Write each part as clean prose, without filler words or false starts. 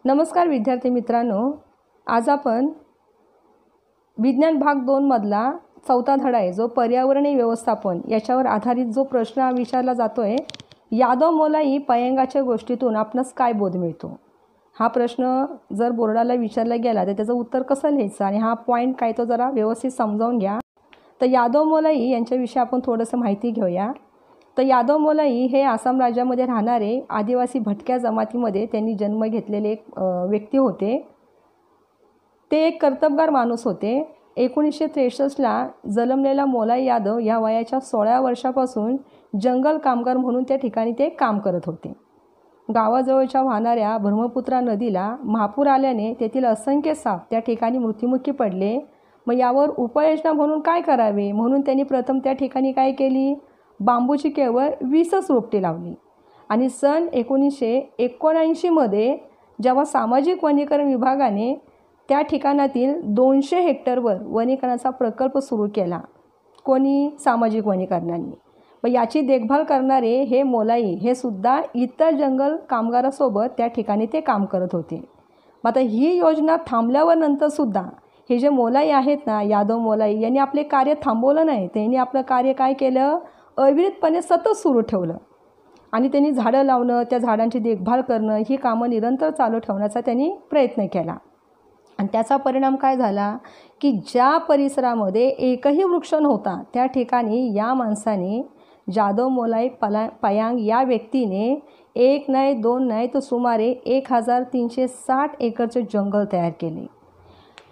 नमस्कार विद्यार्थी मित्रांनो, आज आपण विज्ञान भाग 2 मधला चौथा धडा आहे जो पर्यावरणीय व्यवस्थापन याच्यावर आधारित जो प्रश्न विचारला जातोय, यादव मोलाई पयंगाच्या गोष्टीतून आपणास काय बोध मिळतो। हा प्रश्न जर बोर्डाला विचारला गेला तर त्याचं उत्तर कसं लिहायचं आणि हा पॉइंट काय तो जरा व्यवस्थित समजावून घ्या। तर यादव मोलाई यांच्याविषयी आपण थोडंसं माहिती घेऊया। तर यादव मोलाई हे आसाम राज्यामध्ये राहणारे आदिवासी भटक्या जमातीमध्ये त्यांनी जन्म घेतलेले एक व्यक्ती होते। ते एक कर्तबगार माणूस होते। 1963ला जन्मलेला मोलाई यादव या वयाच्या 16 वर्षापासून जंगल कामगार म्हणून त्या ठिकाणी ते काम करत होते। गावाजवळच्या वाहणाऱ्या ब्रह्मपुत्रा नदीला महापूर आल्याने तेथील असंख्य साप त्या ठिकाणी मृत्युमुखी पडले। मग यावर उपाययोजना म्हणून काय करावे म्हणून त्यांनी प्रथम त्या ठिकाणी काय केली, बांबूची केवळ 20च रोपटे लावली आणि सन 1979 मध्ये जेव्हा सामाजिक वनीकरण विभागाने त्या ठिकाणातील 200 हेक्टरवर वनीकरणाचा प्रकल्प सुरू केला। कोणी? सामाजिक वनीकरणाने। व याची देखभाल करणारे हे मोलाई हे सुद्धा इतर जंगल कामगारासोबत त्या ठिकाणी ते काम करत होते। मग आता ही योजना थांबल्यावर नंतर सुद्धा हे जे मोलाई आहेत ना, यादव मोलाई यांनी आपले कार्य थांबवलं नाही। त्यांनी आपलं कार्य काय केलं, अविरतपणे सतत सुरू ठेवलं आणि त्यांनी झाडं लावणं, त्या झाडांची देखभाल करणं ही कामं निरंतर चालू ठेवण्याचा त्यांनी प्रयत्न केला। आणि त्याचा परिणाम काय झाला की ज्या परिसरामध्ये एकही वृक्ष नव्हता त्या ठिकाणी या माणसाने जादव मोलाई पयांग या व्यक्तीने एक नाही दोन नाही तर सुमारे 1360 एकरचे जंगल तयार केले।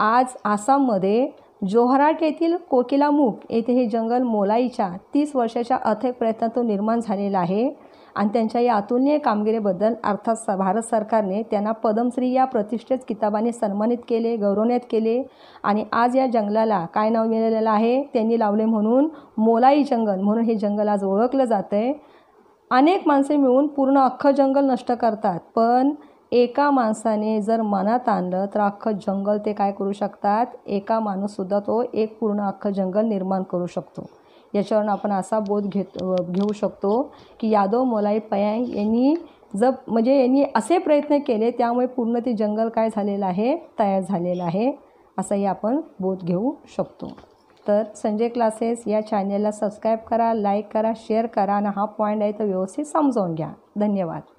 आज आसाममध्ये जोरहाट येथील कोकिलामुख येथे हे जंगल मोलाईच्या 30 वर्षाच्या अथक प्रयत्नातून निर्माण झालेलं आहे आणि त्यांच्या या अतुलनीय कामगिरीबद्दल अर्थात भारत सरकारने त्यांना पद्मश्री या प्रतिष्ठित किताबाने सन्मानित केले, गौरवण्यात केले आणि आज या जंगलाला काय नाव मिळालेलं आहे, त्यांनी लावले म्हणून मोलाई जंगल म्हणून हे जंगल आज ओळखलं जातंय। अनेक माणसे मिळून पूर्ण अख्खं जंगल नष्ट करतात, पण एका माणसाने जर मनात आणलं तर अख्खं जंगल ते काय करू शकतात, एका माणूससुद्धा तो एक पूर्ण अख्खं जंगल निर्माण करू शकतो। याच्यावरून आपण असा बोध घेऊ शकतो की यादव मोलाई पयांग यांनी यांनी असे प्रयत्न केले त्यामुळे पूर्ण ते जंगल काय झालेलं आहे, तयार झालेलं आहे, असाही आपण बोध घेऊ शकतो। तर संजय क्लासेस या चॅनेलला सबस्क्राईब करा, लाईक करा, शेअर करा आणि हा पॉईंट आहे तो व्यवस्थित समजावून घ्या। धन्यवाद।